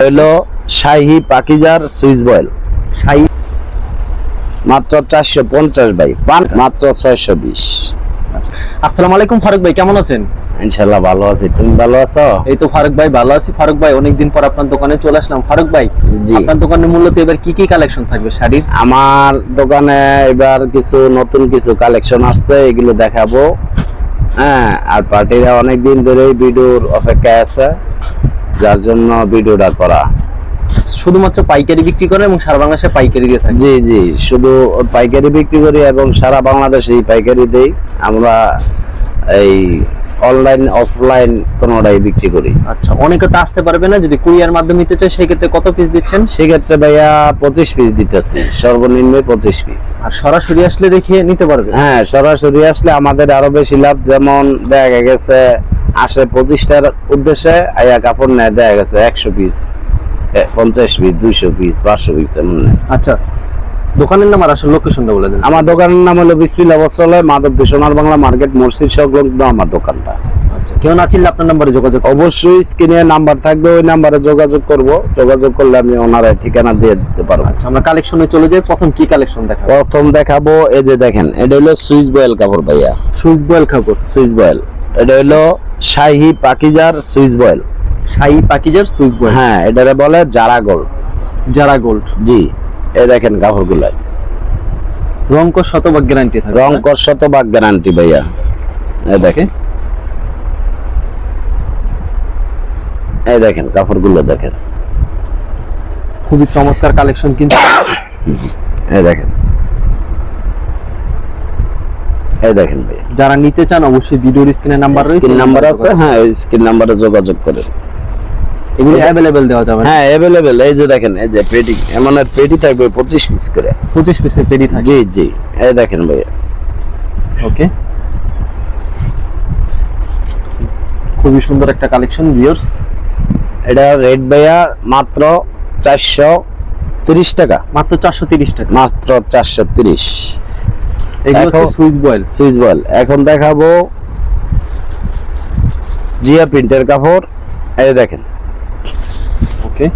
হলো শাহী পাকিজার Swiss boil শাহী মাত্র 450 ভাই, পান মাত্র 620। আসসালামু আলাইকুম ফারুক ভাই, কেমন আছেন? ইনশাআল্লাহ ভালো আছি, তুমি ভালো আছো? এই তো ফারুক ভাই ভালো আছি। ফারুক ভাই অনেকদিন পর আপনার দোকানে চলে আসলাম। ফারুক ভাই, জি। আপনার দোকানে মূলত এবার কি কি কালেকশন থাকবে শাড়ির? আমার দোকানে এবার কিছু নতুন কিছু কালেকশন আসছে, এগুলো দেখাবো। হ্যাঁ, আর পার্টিরা অনেকদিন ধরেই ভিডিওর অপেক্ষায় আছে, যার জন্য ভিডিওটা করা। শুধুমাত্র পাইকারি বিক্রি করে এবং সারা বাংলাদেশে পাইকারি দিয়ে থাকে? জি জি, শুধু পাইকারি বিক্রি করি এবং সারা বাংলাদেশেই পাইকারি দেই আমরা। এই অনলাইন অফলাইন কোনোটাই বিক্রি করি। আচ্ছা, অনেকে তো আসতে পারবে না, যদি কুরিয়ার মাধ্যমে নিতে চায় সেই ক্ষেত্রে কত পিস দিচ্ছেন? সেক্ষেত্রে ভাইয়া 25 পিস দিতেছি, সর্বনিম্ন 25 পিস। আর সরাসরি আসলে দেখে নিতে পারবে? হ্যাঁ, সরাসরি আসলে আমাদের আরো বেশি লাভ। যেমন দেখা গেছে আসে 25টার উদ্দেশ্যে, আয়া কাপড় নেয় দেখা গেছে 100 পিস, 50 পিস, 200 পিস, 500 পিস এমন নেয়। আচ্ছা, দোকানের নাম আর আসলে লোকেশনটা বলে দেন। আমার দোকানের নাম হলো বিসমিল্লাহ বস্ত্রালয়, মাধবদী সোনার বাংলা মার্কেট, মসজিদ সংলগ্ন আমার দোকানটা। আচ্ছা, কেউ না চিনলে আপনার নম্বরে যোগাযোগ করুন। অবশ্যই স্ক্রিনে নাম্বার থাকবে, ওই নাম্বারে যোগাযোগ করব। যোগাযোগ করলে আমি ওনার ঠিকানা দিয়ে দিতে পারবো। আচ্ছা, আমরা কালেকশনে চলে যাই। প্রথম কি কালেকশন দেখাবো? প্রথম দেখাবো, এই যে দেখেন, এটা হলো সুইস বয়েল কাপড় ভাইয়া, সুইস বয়েল কাপড়। Swiss boil. এটা হলো শাহী পাকিজার সুইস বয়েল। শাহী পাকিজার সুইস বয়েল। হ্যাঁ, এটারে বলে জারা গোল্ড। যারা গোল্ড। জি, এই দেখেন কাপড়গুলো, রং কস শতভাগ গ্যারান্টি থাকে? রং কর শতভাগ গ্যারান্টি ভাইয়া। এই দেখেন, এই দেখেন কাপড়গুলো দেখেন, খুবই চমৎকার কালেকশন কিন্তু। এই দেখেন, এই দেখেন ভাইয়া। যারা নিতে চান অবশ্যই ভিডিওর স্ক্রিনে নাম্বার রয়েছে, স্ক্রিন নাম্বার আছে, হ্যাঁ ওই স্ক্রিন নাম্বারে যোগাযোগ করে। এগুলো अवेलेबल দেওয়া যাবে? হ্যাঁ अवेलेबल। এই যে দেখেন, এই যে পেডি, এমন পেডি থাকবে 25 পিস করে। 25 পিসের পেডি থাকে? জি জি, এই দেখেন ভাইয়া। ওকে, খুবই সুন্দর একটা কালেকশন ভিউয়ার্স। এটা রেট ভাইয়া মাত্র 430 টাকা। মাত্র 430 টাকা? মাত্র 430। এগুলো হচ্ছে এখন- সুইস বয়েল। Swiss boil. এখন দেখাবো জিয়া প্রিন্টের কাপড়, এই দেখেন। ওকে,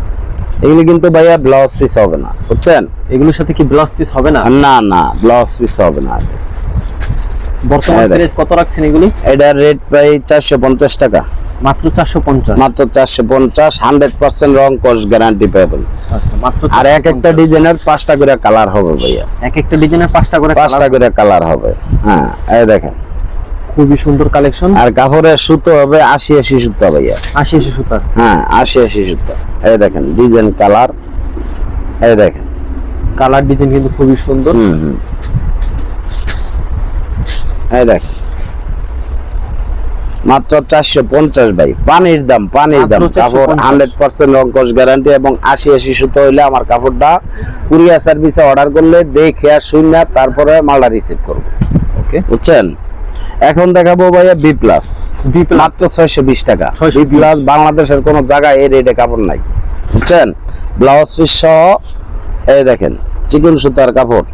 এগুলো কিন্তু ভাইয়া ব্লাউজ পিস হবে না, বুঝছেন? এগুলোর সাথে কি ব্লাউজ পিস হবে না? না না, ব্লাউজ পিস হবে না। বর্তমান হ্যাঁ, প্রাইস কত রাখছেন এগুলি? এটার রেট প্রায় 450 টাকা। মাত্র 450? মাত্র 450, 100% রং কস গ্যারান্টি পাবেন। আচ্ছা, মাত্র। আর এক একটা ডিজাইনের 5টা করে কালার হবে ভাইয়া, এক একটা ডিজাইনের 5টা করে 5টা করে কালার হবে। হ্যাঁ, এই দেখেন। খুবই সুন্দর কালেকশন। আর কাপড়ের সুতো হবে 80 সুতো ভাইয়া। 80 সুতার? হ্যাঁ, 80 সুতো। এই দেখেন ডিজাইন কালার, এই দেখেন। কালার ডিজাইন কিন্তু খুবই সুন্দর। হুম, এই দেখেন, মাত্র 450 ভাই, পানির দাম, পানির দাম। মাত্র কাপড় 450? 100% রং কস গ্যারান্টি এবং 80 সুতো হইলে আমার কাপড়টা কুরিয়ার সার্ভিসে অর্ডার করলে দেখে আর শুনে তারপরে মালটা রিসিভ করব, ওকে, বুঝছেন? এখন দেখাবো ভাইয়া বি প্লাস। বি প্লাস মাত্র 620 টাকা। 620 বি প্লাস বাংলাদেশের কোন জায়গায় এই রেটে কাপড় নাই, বুঝছেন? ব্লাউজ পিস সহ, এই দেখেন চিকন সুতার কাপড়,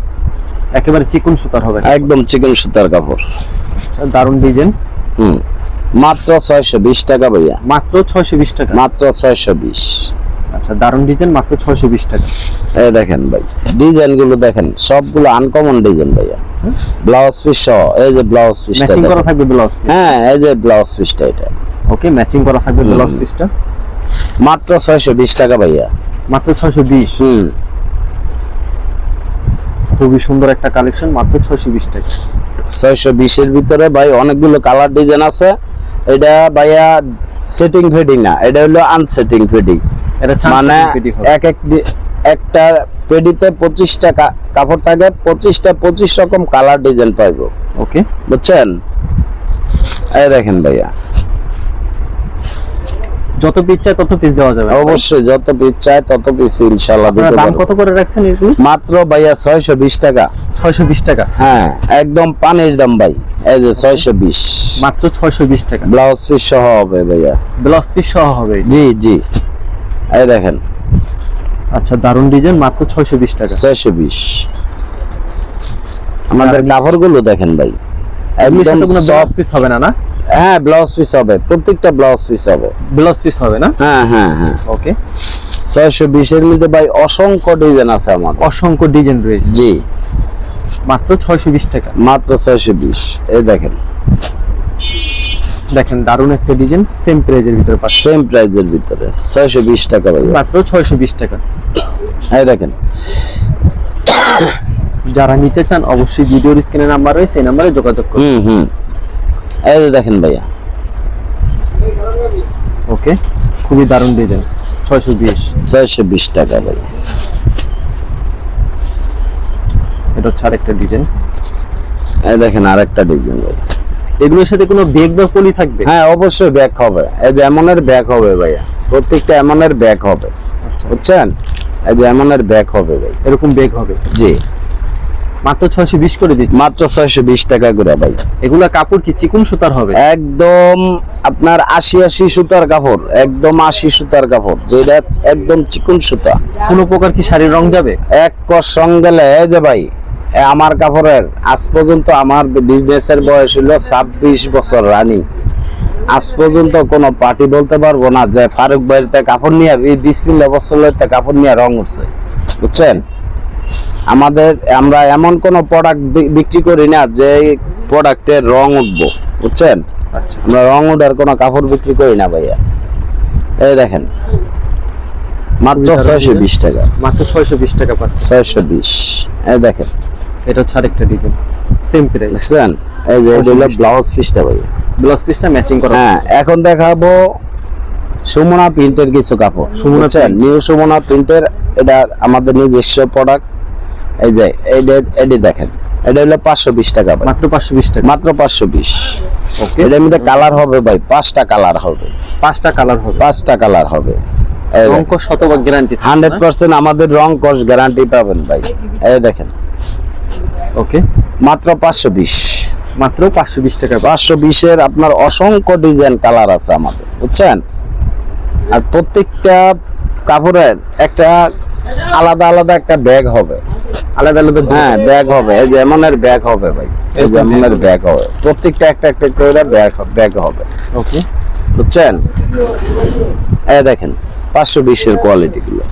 একেবারে চিকন সুতার হবে? একদম চিকন সুতার কাপড়। আচ্ছা, দারুন ডিজাইন। হুম, মাত্র 620 টাকা ভাইয়া। মাত্র 620 টাকা? মাত্র 620। আচ্ছা, দারুন ডিজাইন, মাত্র 620 টাকা। এই দেখেন ভাই, ডিজাইন গুলো দেখেন, সবগুলো আনকমন ডিজাইন ভাইয়া। ব্লাউজ পিস সহ, এই যে ব্লাউজ পিসটা ম্যাচিং করা দেখেন। থাকবে ব্লাউজ? হ্যাঁ, এই যে ব্লাউজ পিসটা, এটা ওকে, ম্যাচিং করা থাকবে ব্লাউজ পিসটা। মাত্র 620 টাকা ভাইয়া। মাত্র 620? হুম, খুবই সুন্দর একটা কালেকশন, মাত্র 620 টাকা। 620 এর ভিতরে ভাই অনেকগুলো কালার ডিজাইন আছে। এটা ভাইয়া সেটিং ফিটিং না, এটা হলো আনসেটিং ফিটিং। এটা মানে পেডি হবে? একটা পেডিতে 25টা কাপড় থাকে, 25টা 25 রকম কালার ডিজাইন পাইবো, ওকে, বুঝছেন? এই দেখেন ভাইয়া, যত পিস চাই তত পিস দেওয়া যাবে? অবশ্যই যত পিস চায় তত পিস ইনশাআল্লাহ দিতে দাম পারবো। কত করে রাখছেন এগুলো? মাত্র ভাইয়া 620 টাকা। 620 টাকা? হ্যাঁ, একদম পানির দাম ভাই। এই যে 620, মাত্র 620 টাকা। ব্লাউজ পিস সহ হবে ভাইয়া। ব্লাউজ পিস সহ হবে? জি জি, এই দেখেন। আচ্ছা, দারুন ডিজাইন, মাত্র 620 টাকা। 620। আমাদের কাপড়গুলো দেখেন ভাই, একদম ব্লাউজ সফট। পিস হবে না? না, হ্যাঁ, ব্লাউজ পিস হবে, প্রত্যেকটা ব্লাউজ পিস হবে। ব্লাউজ পিস হবে না? হ্যাঁ হ্যাঁ হ্যাঁ। ওকে, 620 এর মধ্যে ভাই অসংখ্য ডিজাইন আছে আমার। অসংখ্য ডিজাইন রয়েছে। জি, মাত্র 620 টাকা। মাত্র 620। এই দেখেন, দেখেন দারুণ একটা ডিজাইন, সেম প্রাইজের ভিতরে পাচ্ছেন। সেম প্রাইজের ভিতরে 620 টাকা ভাই, মাত্র 620 টাকা। এই দেখেন। যারা নিতে চান অবশ্যই ভিডিওর স্ক্রিনে নাম্বার রয়েছে, এই নম্বরে যোগাযোগ করুন। এই যে দেখেন ভাইয়া, ওকে, খুবই দারুণ ডিজাইন। 620 টাকা ভাই। এটা হচ্ছে আরেকটা ডিজাইন। এই দেখেন আরেকটা ডিজাইন ভাই। এগুলোর সাথে কোনো ব্যাগ বা পলি থাকবে? হ্যাঁ, অবশ্যই ব্যাগ হবে। এই যে এমনের ব্যাগ হবে ভাইয়া, প্রত্যেকটা এমনের ব্যাগ হবে, বুঝছেন? এই যে এমনের ব্যাগ হবে ভাই, এরকম ব্যাগ হবে। জি, মাত্র 620 করে দিচ্ছি। মাত্র 620 টাকা করে ভাই। এগুলা কাপড় কি চিকন সুতার হবে? একদম আপনার 80 সুতার কাপড়, একদম 80 সুতার কাপড়, যেটা একদম চিকন সুতা। কোনো প্রকার কি শাড়ির রং যাবে? এক কষ রং গেলে, এই যে ভাই আমার কাপড়ের আজ পর্যন্ত আমার বিজনেসের বয়স হলো 26 বছর রানিং। আজ পর্যন্ত কোনো পার্টি বলতে পারবো না যে ফারুক ভাইতে কাপড় নিয়ে বিসমিল্লাহ বছরতে কাপড় নিয়ে রং উঠছে, বুঝছেন? আমরা এমন কোন প্রোডাক্ট বিক্রি করি না যে প্রোডাক্টের রং উঠবো, বুঝছেন? আচ্ছা, আমরা রং উঠার কোনো কাপড় বিক্রি করি না ভাইয়া। এই দেখেন, মাত্র 620 টাকা, মাত্র 620 টাকা পাচ্ছেন। 620। এই দেখেন, এটা হচ্ছে আরেকটা ডিজাইন, সেম প্রাইস। বুঝছেন? এই যে এটা হলো ব্লাউজ পিসটা ভাইয়া। ব্লাউজ পিসটা ম্যাচিং করা। হ্যাঁ, এখন দেখাবো সুমনা প্রিন্টের কিছু কাপড়। সুমনা বুঝছেন? নিউ সুমনা প্রিন্টের, এটা আমাদের নিজস্ব প্রোডাক্ট। এই যে এডি দেখেন, এটা হলো 520 টাকা ভাই, মাত্র 520 টাকা। মাত্র 520। ওকে, এটার মধ্যে কালার হবে ভাই, 5টা কালার হবে, 5টা কালার হবে, 5টা কালার হবে। এই দেখেন, রং শতভাগ গ্যারান্টি 100% আমাদের রং কস গ্যারান্টি পাবেন ভাই। এই দেখেন, ওকে, মাত্র 520, মাত্র 520 টাকা। 520 এর আপনার অসংখ্য ডিজাইন কালার আছে আমাদের, বুঝছেন? আর প্রত্যেকটা কাপড়ের একটা আলাদা আলাদা একটা ব্যাগ হবে, আলাদা আলাদা। হ্যাঁ, ব্যাগ হবে। এই যে এমনের ব্যাগ হবে ভাই, এই যে এমনের ব্যাগ হবে, প্রত্যেকটা একটা একটা করে ব্যাগ হবে, ওকে, বুঝছেন? এই দেখেন 520 এর কোয়ালিটি গুলো,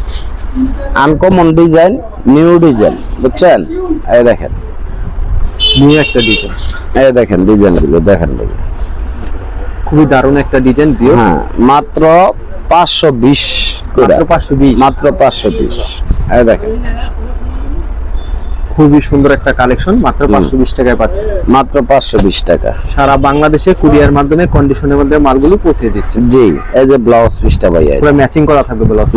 আনকমন ডিজাইন, নিউ ডিজাইন, বুঝছেন? এই দেখেন, নিউ একটা ডিজাইন। এই দেখেন ডিজাইন গুলো দেখেন ভাই, খুবই দারুণ একটা ডিজাইন। হ্যাঁ, মাত্র 520 করে, মাত্র 520, মাত্র 520। এই দেখেন, খুবই সুন্দর একটা কালেকশন, মাত্র 520 টাকায় পাচ্ছেন। মাত্র 520 টাকা। সারা বাংলাদেশে কুরিয়ার মাধ্যমে কন্ডিশনের মধ্যে মালগুলো পৌঁছে দিচ্ছে। জি, এই যে ব্লাউজ পিসটা ভাইয়া, পুরো ম্যাচিং করা থাকবে ব্লাউজ।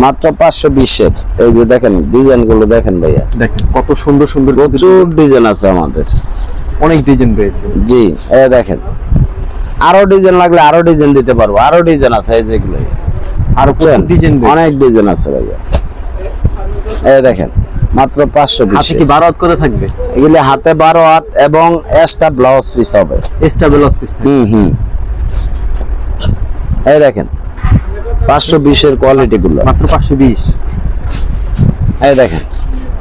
মাত্র 520 এর। এই যে দেখেন ডিজাইন গুলো দেখেন ভাইয়া, দেখেন কত সুন্দর সুন্দর প্রচুর ডিজাইন আছে আমাদের, অনেক ডিজাইন রয়েছে। জি, এই দেখেন, আরো ডিজাইন লাগলে আরো ডিজাইন দিতে পারবো, আরো ডিজাইন আছে এই যেগুলো, আর ডিজাইন অনেক ডিজাইন আছে ভাইয়া। এই দেখেন, মাত্র 520। হাতে কি 12 হাত করে থাকবে? এগুলি হাতে 12 হাত এবং এক্সট্রা ব্লাউজ পিস হবে। এক্সট্রা ব্লাউজ পিস থাকবে। এই দেখেন 520 এর কোয়ালিটি গুলো, মাত্র 520। এই দেখেন,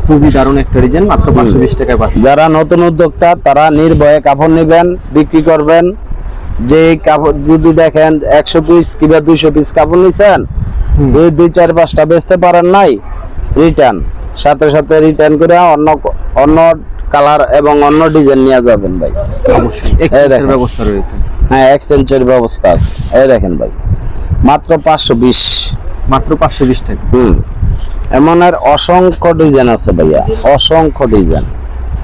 খুবই দারুণ একটা ডিজাইন, মাত্র 520 টাকায় পাচ্ছেন। যারা নতুন উদ্যোক্তা তারা নির্ভয়ে কাপড় নেবেন, বিক্রি করবেন। যে কাপড় যদি দেখেন 100 পিস কিংবা 200 পিস কাপড় নিছেন, 2-4-5টা বেচতে পারেন নাই, রিটার্ন, সাথে সাথে রিটার্ন করে অন্য কালার এবং অন্য ডিজাইন নিয়ে যাবেন ভাই। অবশ্যই এই এক্সচেঞ্জের দেখেন, ব্যবস্থা রয়েছে। হ্যাঁ, এক্সচেঞ্জের ব্যবস্থা আছে। এই দেখেন ভাই, মাত্র 520, মাত্র 520 টাকা। এমন আর অসংখ্য ডিজাইন আছে ভাইয়া, অসংখ্য ডিজাইন।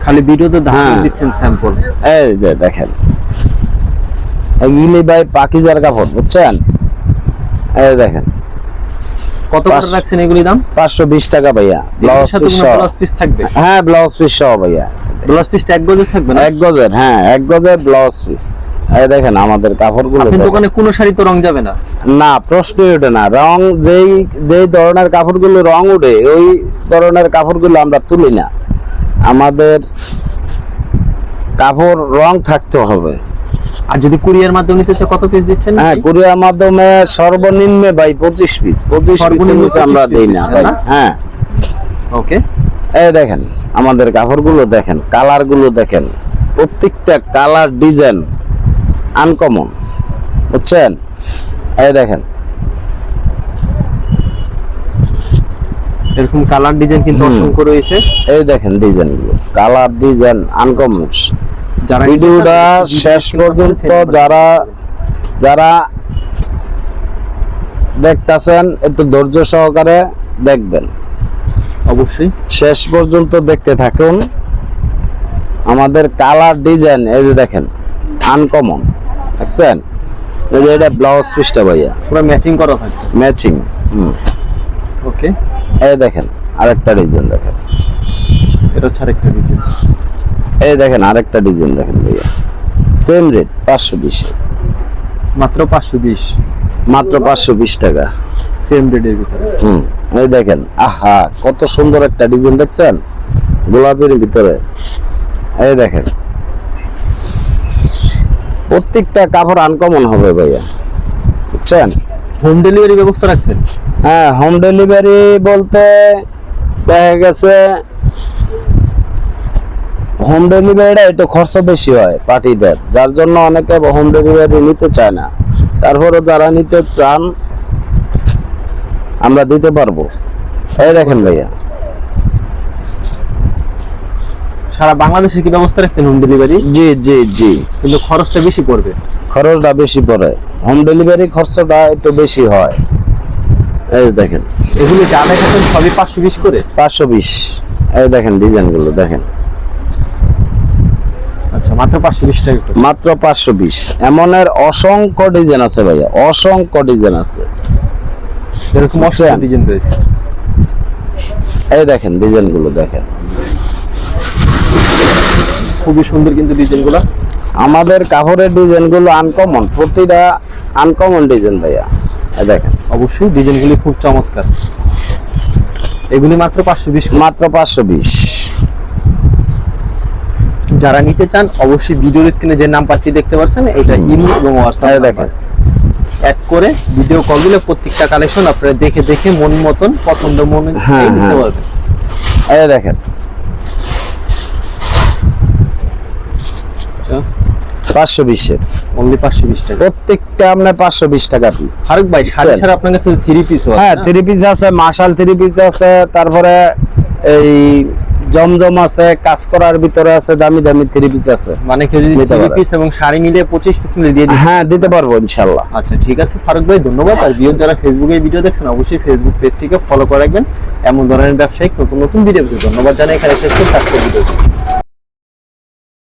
খালি ভিডিওতে দেখাই দিচ্ছেন স্যাম্পল। এই যে দেখেন, এগুলি ভাই পাকিজার কাপড়, বুঝছেন? এই দেখেন, কত করে রাখছেন এগুলি দাম? 520 টাকা ভাইয়া। ব্লাউজ পিস সহ। ব্লাউজ পিস থাকবে? হ্যাঁ, ব্লাউজ পিস সহ ভাইয়া। ব্লাউজ পিসটা 1 গজের থাকবে না? 1 গজের, হ্যাঁ 1 গজের ব্লাউজ পিস। এই দেখেন আমাদের কাপড়গুলো, আপনার দোকানে কোনো শাড়ি তো রং যাবে না? না, প্রশ্নই ওঠে না। রং যেই ধরনের কাপড়গুলো রং উঠে, ওই ধরনের কাপড়গুলো আমরা তুলি না। আমাদের কাপড় রং থাকতে হবে। আর যদি কুরিয়ার মাধ্যমে নিতে চাই কত পিস দিচ্ছেন? হ্যাঁ, কুরিয়ার মাধ্যমে সর্বনিম্ন ভাই 25 পিস, 25 পিসের নিচে আমরা দেই না ভাই। হ্যাঁ, ওকে। এই দেখেন আমাদের কাপড়গুলো দেখেন, কালার গুলো দেখেন, প্রত্যেকটা কালার ডিজাইন আনকমন, বুঝছেন? এই দেখেন, এরকম কালার ডিজাইন কিন্তু অসংখ্য রয়েছে। এই দেখেন ডিজাইন গুলো, কালার ডিজাইন আনকমন। যারা ভিডিওটা শেষ পর্যন্ত যারা দেখতেছেন একটু ধৈর্য সহকারে দেখবেন, অবশ্যই শেষ পর্যন্ত দেখতে থাকুন। আমাদের কালার ডিজাইন এই যে দেখেন আনকমন, দেখছেন? এই যে এটা ব্লাউজ পিসটা ভাইয়া পুরো ম্যাচিং করা থাকে। ম্যাচিং। ওকে, এই দেখেন আরেকটা ডিজাইন দেখেন, এটা হচ্ছে আরেকটা ডিজাইন। এই দেখেন আরেকটা ডিজাইন দেখেন ভাইয়া, সেম রেট 520, মাত্র 520, মাত্র 520 টাকা। সেম রেটের ভিতরে। এই দেখেন, আহা কত সুন্দর একটা ডিজাইন দেখছেন গোলাপের ভিতরে। এই দেখেন প্রত্যেকটা কাপড় আনকমন হবে ভাইয়া, বুঝছেন? হোম ডেলিভারি ব্যবস্থা রাখছেন? হ্যাঁ, হোম ডেলিভারি বলতে দেখা গেছে হোম ডেলিভারিটা একটু খরচ বেশি হয় পার্টিদের, যার জন্য অনেকে হোম ডেলিভারি নিতে চায় না। তারপরে যারা নিতে চান আমরা দিতে পারবো। এই দেখেন ভাইয়া, সারা বাংলাদেশে কি ব্যবস্থা রাখছেন হোম ডেলিভারি? জি জি জি, কিন্তু খরচটা বেশি পড়বে। খরচটা বেশি পড়ে, হোম ডেলিভারি খরচটা একটু বেশি হয়। এই দেখেন এগুলো যা দেখাচ্ছেন সবই 520 করে। 520। এই দেখেন ডিজাইন গুলো দেখেন, আচ্ছা, মাত্র 520 টাকা করে। মাত্র 520। এমনের অসংখ্য ডিজাইন আছে ভাইয়া, অসংখ্য ডিজাইন আছে। এরকম অসংখ্য ডিজাইন রয়েছে। এই দেখেন ডিজাইন গুলো দেখেন, খুবই সুন্দর কিন্তু ডিজাইনগুলো। আমাদের কাপড়ের ডিজাইন গুলো আনকমন, প্রতিটা আনকমন ডিজাইন ভাইয়া। এই দেখেন অবশ্যই ডিজাইনগুলি খুব চমৎকার। এগুলি মাত্র 520। মাত্র 520। যারা নিতে চান অবশ্যই ভিডিওর স্ক্রিনে যে নাম্বারটি দেখতে পাচ্ছেন এটা ইমো এবং হোয়াটসঅ্যাপ দেখেন অ্যাড করে ভিডিও কল দিলে প্রত্যেকটা কালেকশন আপনারা দেখে দেখে মন মতন পছন্দ মনে নিতে পারবেন। এই দেখেন 520 এর অনলি 520 টাকা। প্রত্যেকটা আমরা 520 টাকা পিস। ফারুক ভাই, শাড়ি ছাড়া আপনার কাছে 3 পিস আছে? হ্যাঁ, 3 পিস আছে, মাশাল 3 পিস আছে, তারপরে এই জমজম আছে, কাজ করার ভিতরে আছে, দামি দামি 3 পিস আছে। মানে কেউ যদি 3 পিস এবং শাড়ি মিলে 25 পিস মিলে দিয়ে দিন? হ্যাঁ, দিতে পারবো ইনশাআল্লাহ। আচ্ছা ঠিক আছে ফারুক ভাই, ধন্যবাদ। আর যারা ফেসবুকে ভিডিও দেখছেন অবশ্যই ফেসবুক পেজটিকে ফলো করে রাখবেন এমন ধরনের ব্যবসায়িক নতুন নতুন ভিডিও। ধন্যবাদ জানাই, এখানে শেষ করছি আজকের ভিডিও।